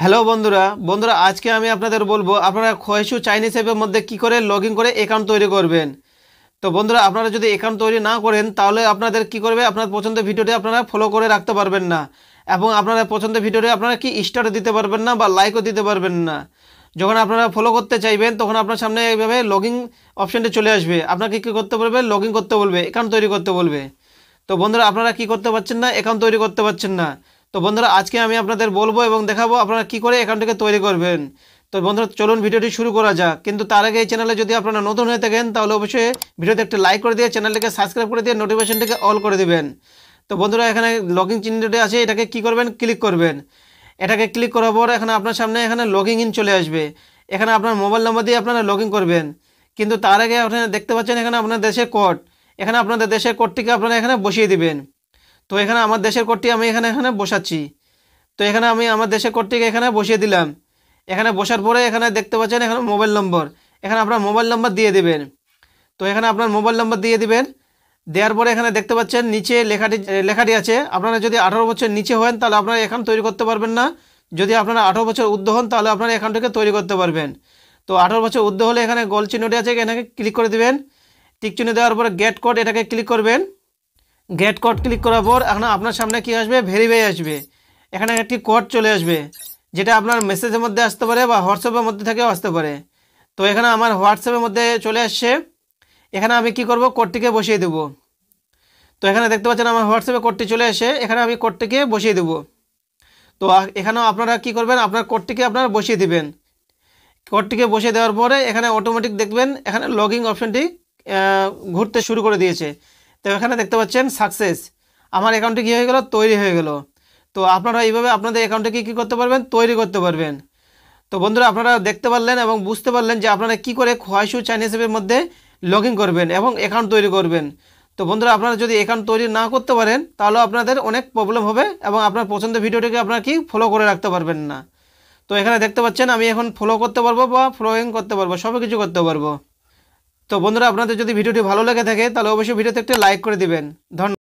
Hello বন্ধুরা বন্ধুরা আজকে আমি আপনাদের বলবো আপনারা খয়েশু চাইনিজ অ্যাপের মধ্যে কি করে লগ ইন করে অ্যাকাউন্ট তৈরি করবেন। তো বন্ধুরা আপনারা যদি অ্যাকাউন্ট তৈরি না করেন তাহলে আপনাদের কি করবে, আপনার পছন্দের ভিডিওটি আপনারা ফলো করে রাখতে পারবেন না এবং আপনারা পছন্দের ভিডিওটি আপনারা কি স্টারও দিতে পারবেন না বা লাইকও দিতে পারবেন না। যখন আপনারা ফলো করতে চাইবেন তখন আপনার সামনে এইভাবে লগ ইন অপশানটি চলে আসবে, আপনাকে কী করতে বলবে, লগ ইন করতে বলবে, অ্যাকাউন্ট তৈরি করতে বলবে। তো বন্ধুরা আপনারা কি করতে পারছেন না, অ্যাকাউন্ট তৈরি করতে পারছেন না। তো বন্ধুরা আজকে আমি আপনাদের বলবো এবং দেখাবো আপনারা কি করে অ্যাকাউন্টটিকে তৈরি করবেন। তো বন্ধুরা চলুন ভিডিওটি শুরু করা যাক। কিন্তু তার আগে এই চ্যানেলে যদি আপনারা নতুন হয়ে থাকেন তাহলে অবশ্যই ভিডিওতে একটা লাইক করে দিয়ে চ্যানেলটিকে সাবস্ক্রাইব করে দিয়ে নোটিফিকেশনটিকে অল করে দিবেন। তো বন্ধুরা এখানে লগ ইন চিহ্নটি আছে, এটাকে কি করবেন, ক্লিক করবেন। এটাকে ক্লিক করার পর এখানে আপনার সামনে এখানে লগিং ইন চলে আসবে। এখানে আপনার মোবাইল নাম্বার দিয়ে আপনারা লগ ইন করবেন। কিন্তু তার আগে আপনারা দেখতে পাচ্ছেন এখানে আপনার দেশের কোড, এখানে আপনাদের দেশের কোডটিকে আপনারা এখানে বসিয়ে দিবেন। তো এখানে আমার দেশের কোডটি আমি এখানে বসাচ্ছি। তো এখানে আমি আমার দেশের কোডটিকে এখানে বসিয়ে দিলাম। এখানে বসার পরে এখানে দেখতে পাচ্ছেন এখানে মোবাইল নম্বর, এখানে আপনার মোবাইল নম্বর দিয়ে দেবেন। তো এখানে আপনার মোবাইল নম্বর দিয়ে দিবেন। দেওয়ার পরে এখানে দেখতে পাচ্ছেন নিচে লেখাটি আছে, আপনারা যদি 18 বছর নিচে হন তাহলে আপনারা অ্যাকাউন্ট তৈরি করতে পারবেন না। যদি আপনারা 18 বছর ঊর্ধ্ব হন তাহলে আপনারা অ্যাকাউন্টটিকে তৈরি করতে পারবেন। তো 18 বছর ঊর্ধ্ব হলে এখানে গোল চিহ্নটি আছে, এখানে ক্লিক করে দিবেন। টিক চিহ্ন দেওয়ার পরে গেট কোড এটাকে ক্লিক করবেন। গেট কোড ক্লিক করার পর এখন আপনার সামনে কি আসবে, ভেরিফাই আসবে। এখানে একটি কোড চলে আসবে যেটা আপনার মেসেজের মধ্যে আসতে পারে বা হোয়াটসঅ্যাপের মধ্যে থেকেও আসতে পারে। তো এখানে আমার হোয়াটসঅ্যাপের মধ্যে চলে আসছে। এখানে আমি কি করব, কোডটিকে বসিয়ে দেব। তো এখানে দেখতে পাচ্ছেন আমার হোয়াটসঅ্যাপে কোডটি চলে এসে এখানে আমি কোডটিকে বসিয়ে দেব। তো এখানেও আপনারা কি করবেন, আপনার কোডটিকে আপনারা বসিয়ে দিবেন। কোডটিকে বসিয়ে দেওয়ার পরে এখানে অটোমেটিক দেখবেন এখানে লগইন অপশনটি ঘুরতে শুরু করে দিয়েছে। তো এখানে দেখতে পাচ্ছেন সাকসেস, আমার অ্যাকাউন্টটি কী হয়ে গেল, তৈরি হয়ে গেল। তো আপনারা এইভাবে আপনাদের অ্যাকাউন্টে কী করতে পারবেন, তৈরি করতে পারবেন। তো বন্ধুরা আপনারা দেখতে পারলেন এবং বুঝতে পারলেন যে আপনারা কি করে খয়েশু চাইনিজ অ্যাপের মধ্যে লগ ইন করবেন এবং অ্যাকাউন্ট তৈরি করবেন। তো বন্ধুরা আপনারা যদি অ্যাকাউন্ট তৈরি না করতে পারেন তাহলে আপনাদের অনেক প্রবলেম হবে এবং আপনার পছন্দের ভিডিওটিকে আপনারা কি ফলো করে রাখতে পারবেন না। তো এখানে দেখতে পাচ্ছেন আমি এখন ফলো করতে পারবো বা ফলোইং করতে পারবো, সব কিছু করতে পারবো। তো বন্ধুরা আপনাদের যদি ভিডিওটি ভালো লেগে থাকে তাহলে অবশ্যই ভিডিওতে একটা লাইক করে দিবেন। ধন্যবাদ।